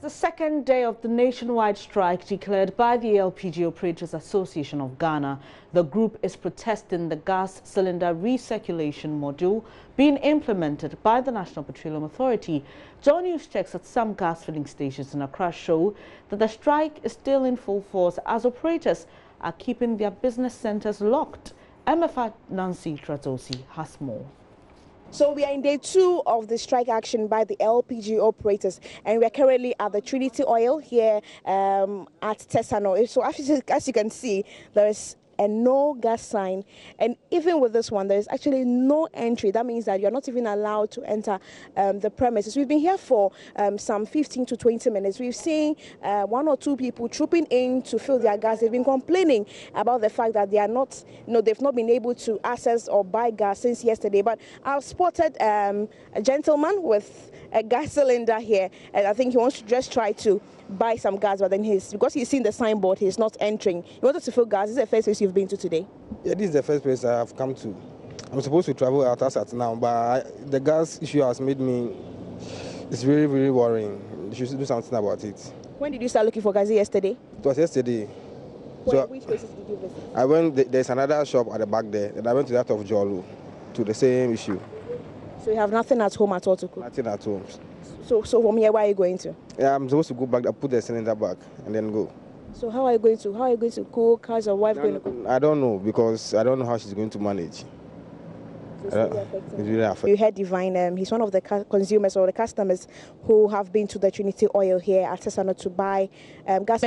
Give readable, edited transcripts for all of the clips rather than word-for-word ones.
the second day of the nationwide strike declared by the LPG Operators Association of Ghana. The group is protesting the gas cylinder recirculation module being implemented by the National Petroleum Authority. Joy News checks at some gas filling stations in Accra show that the strike is still in full force as operators are keeping their business centers locked. MFA Nancy Trazosi has more. So we are in day 2 of the strike action by the LPG operators, and we are currently at the Trinity Oil here at Tesano. So as you can see, there is a no gas sign, and even with this one there is actually no entry. That means that you're not even allowed to enter the premises. We've been here for some 15 to 20 minutes. We've seen 1 or 2 people trooping in to fill their gas. They've been complaining about the fact that they are not, they've not been able to access or buy gas since yesterday. But I've spotted a gentleman with a gas cylinder here, and I think he wants to just try to buy some gas, but then because he's seen the signboard, he's not entering. He wanted to fill gas. This is the first place you've been to today? Yeah, this is the first place I have come to. I'm supposed to travel out as at now, but the gas issue has made me, it's really, really worrying. You should do something about it. When did you start looking for gas? Yesterday? It was yesterday. Which places did you visit? I went, there's another shop at the back there, and I went to that of Jolu to the same issue. So you have nothing at home at all to cook? Nothing at home. So from here, where are you going to? Yeah, I'm supposed to go back, I put the cylinder back and then go. So how are you going to cook? How's your wife going to cook? I don't know, because I don't know how she's going to manage. It's really affecting. You heard Divine, he's one of the consumers or the customers who have been to the Trinity Oil here at Tesano to buy gas.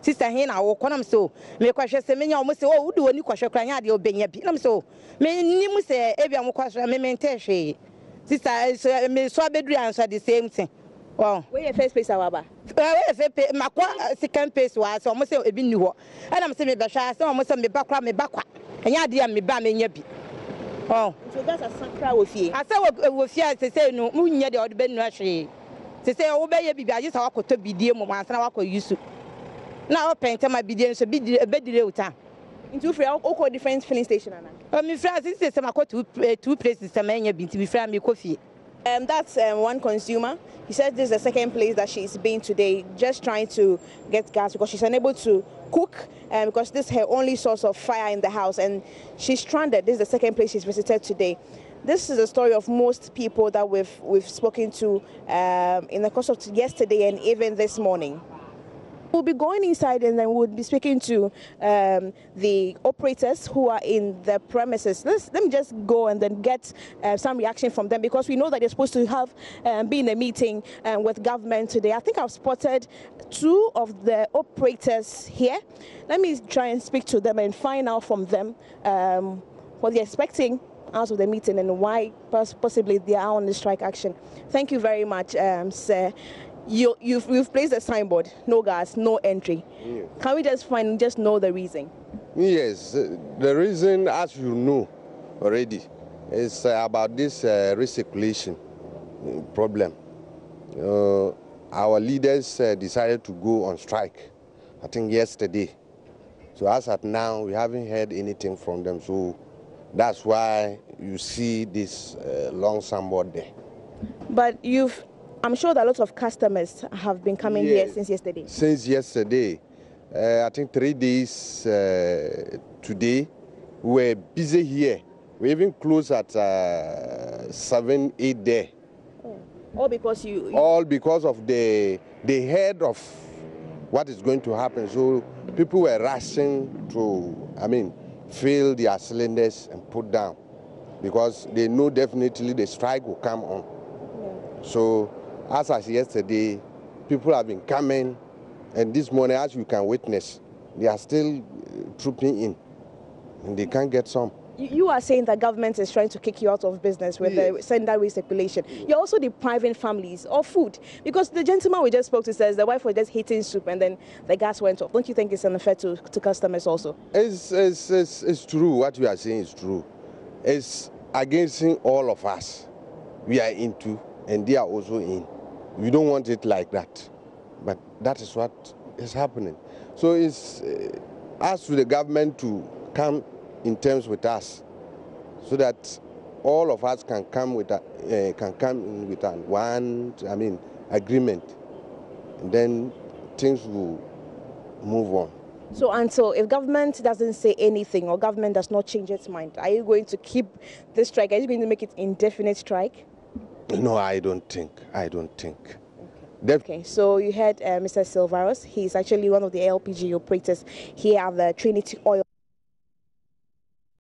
Sister Hena or Conam so, me question Semenya almost say, oh, do any question crying out your being a so. Me say, every question, me maintain she. Sister, me so bedroom answer the same thing. Well, where your first place, however? My second place was almost a bit new. And I'm saying, me Basha, so almost me back, and ya dear me bam in yabi. Oh, so that's a sacra with you. I said, with you, to say, no, moon yet or the Ben Rushy. To say, obey a baby, I just walk to be dear, once and I walk with you. Now, painter my be so be a bed later. Into free all different filling station. My friends, this is some two places, some men have been to be friend me coffee. That's one consumer. He said this is the second place that she's been today, just trying to get gas because she's unable to cook because this is her only source of fire in the house, and she's stranded. This is the second place she's visited today. This is the story of most people that we've spoken to in the course of yesterday and even this morning. We'll be going inside and then we'll be speaking to the operators who are in the premises. Let me just go and then get some reaction from them, because we know that they're supposed to have been in a meeting with government today. I think I've spotted 2 of the operators here. Let me try and speak to them and find out from them what they're expecting out of the meeting and why possibly they are on the strike action. Thank you very much, sir. You've placed a signboard, no gas, no entry. Yes. Can we just know the reason? Yes, the reason, as you know already, is about this recirculation problem. Our leaders decided to go on strike, I think yesterday. So as at now, we haven't heard anything from them. So that's why you see this long signboard there. But I'm sure that lots of customers have been coming here since yesterday. Since yesterday, I think 3 days today, we were busy here. We even closed at 7, 8 there. Oh. All because All because of the head of what is going to happen. So people were rushing to, fill their cylinders and put down, because they know definitely the strike will come on. Yeah. So as of yesterday, people have been coming, and this morning, as you can witness, they are still trooping in, and they can't get some. You are saying that government is trying to kick you out of business with the cylinder recirculation. You're also depriving families of food, because the gentleman we just spoke to says the wife was just heating soup and then the gas went off. Don't you think it's unfair to customers also? It's true. What you are saying is true. It's against all of us. We are into, and they are also in. We don't want it like that, but that is what is happening. So it's asked to the government to come in terms with us, so that all of us can come with one agreement, and then things will move on. So until if government doesn't say anything or government does not change its mind, are you going to keep this strike? Are you going to make it indefinite strike? No, I don't think. Okay, so you heard Mr. Silvaros. He's actually one of the LPG operators here at the Trinity Oil